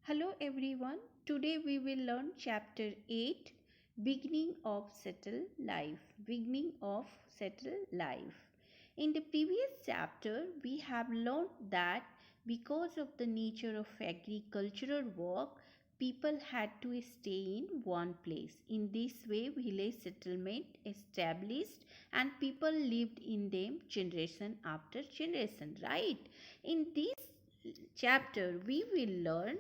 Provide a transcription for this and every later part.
Hello everyone. Today we will learn chapter 8, beginning of settled life. Beginning of settled life. In the previous chapter we have learned that because of the nature of agricultural work, people had to stay in one place. In this way village settlement established and people lived in them generation after generation, right? In this chapter we will learn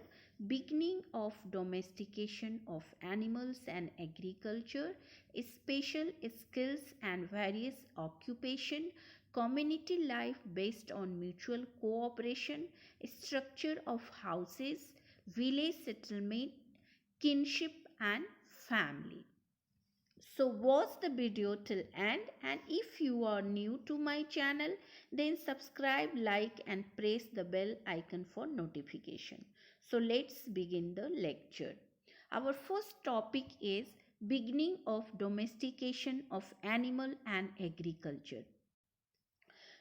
beginning of domestication of animals and agriculture, special skills and various occupation, community life based on mutual cooperation, structure of houses, village settlement, kinship and family. So watch the video till end, and if you are new to my channel then subscribe, like and press the bell icon for notification. So let's begin the lecture. Our first topic is beginning of domestication of animal and agriculture.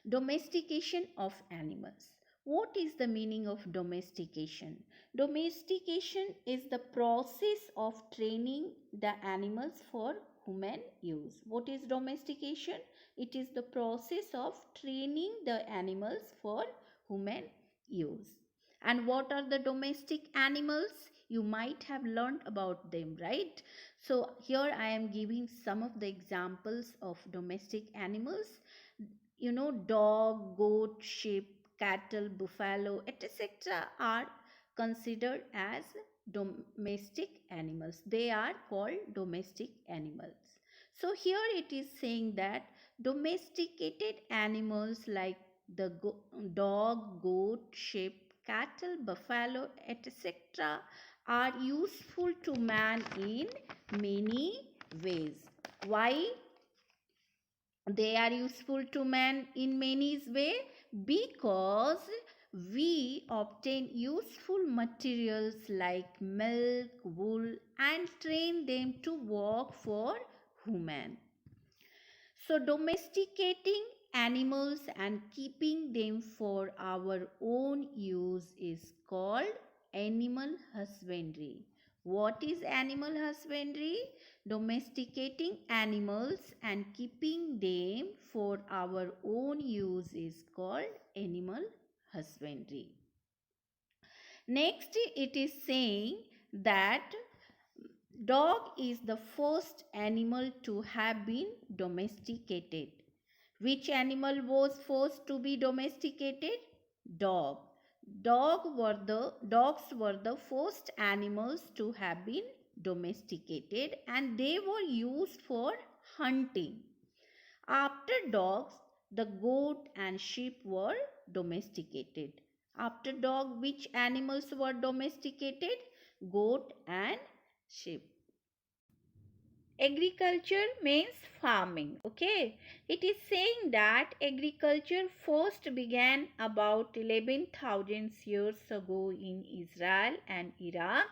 Domestication of animals. What is the meaning of domestication? Domestication is the process of training the animals for human use. What is domestication? It is the process of training the animals for human use. And what are the domestic animals? You might have learned about them, right? So here I am giving some of the examples of domestic animals. Dog, goat, sheep, cattle, buffalo, etc. are considered as domestic animals. They are called domestic animals. So here it is saying that domesticated animals like the dog, goat, sheep, cattle, buffalo, etc. are useful to man in many ways. Why they are useful to man in many ways? Because we obtain useful materials like milk, wool and train them to work for human. So domesticating animals and keeping them for our own use is called animal husbandry. What is animal husbandry? Domesticating animals and keeping them for our own use is called animal husbandry. Next, it is saying that dog is the first animal to have been domesticated. Which animal was first to be domesticated? Dog. Dogs were the first animals to have been domesticated and they were used for hunting. After dogs, the goat and sheep were domesticated. After dog, which animals were domesticated? Goat and sheep. Agriculture means farming. Okay, it is saying that agriculture first began about 11,000 years ago in Israel and Iraq,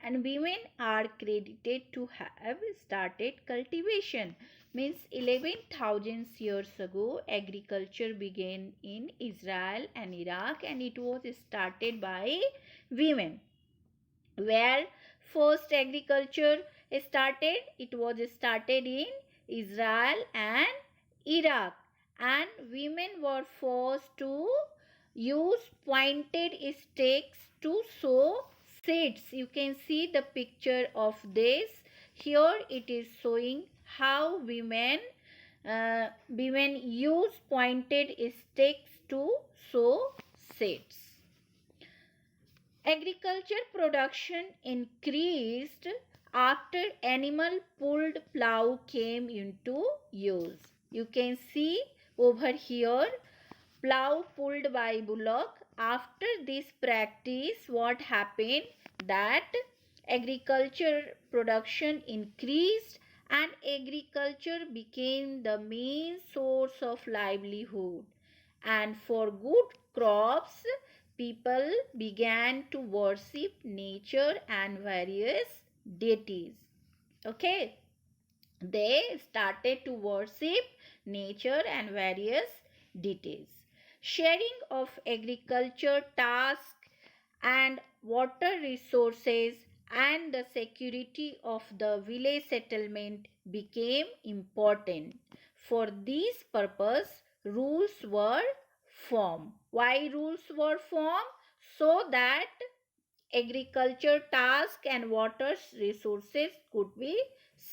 and women are credited to have started cultivation. Means 11,000 years ago agriculture began in Israel and Iraq, and it was started by women. Where first agriculture started? It was started in Israel and Iraq, and women were forced to use pointed stakes to sow seeds. You can see the picture of this. Here it is showing how women use pointed stakes to sow seeds. Agriculture production increased after animal pulled plough came into use. You can see over here plough pulled by bullock. After this practice, what happened? That agriculture production increased and agriculture became the main source of livelihood. And for good crops, people began to worship nature and various deities. Okay, they started to worship nature and various deities. Sharing of agriculture tasks and water resources and the security of the village settlement became important. For this purpose, rules were formed. Why rules were formed? So that agriculture task and water resources could be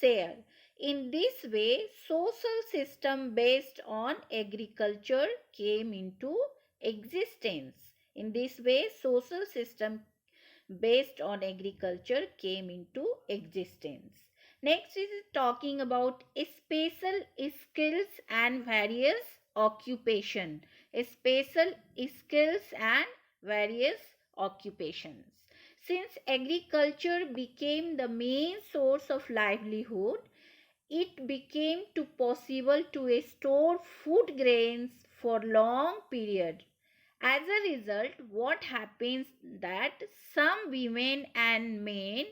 shared. In this way, social system based on agriculture came into existence. In this way, social system based on agriculture came into existence. Next is talking about special skills and various occupation. Special skills and various occupations. Since agriculture became the main source of livelihood, it became too possible to store food grains for long period. As a result, what happens that some women and men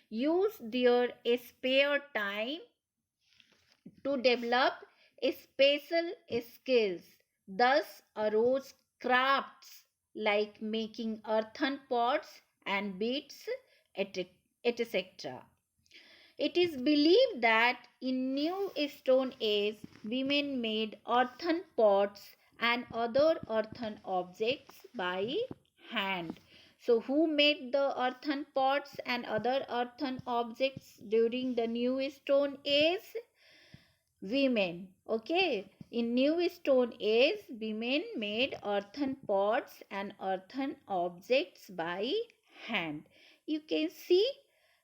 use their spare time to develop special skills. Thus arose crafts like making earthen pots and beads, etc. It is believed that in New Stone Age, women made earthen pots and other earthen objects by hand. So, who made the earthen pots and other earthen objects during the New Stone Age? Women. Okay. In New Stone Age, women made earthen pots and earthen objects by hand. You can see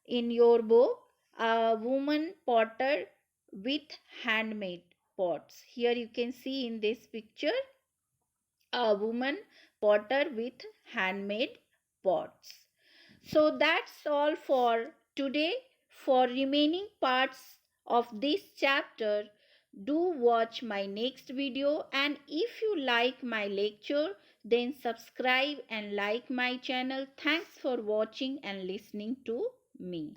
in your book a woman potter with handmade pots. Here you can see in this picture a woman potter with handmade pots. So that's all for today. For remaining parts of this chapter, do watch my next video, and if you like my lecture, then subscribe and like my channel. Thanks for watching and listening to me.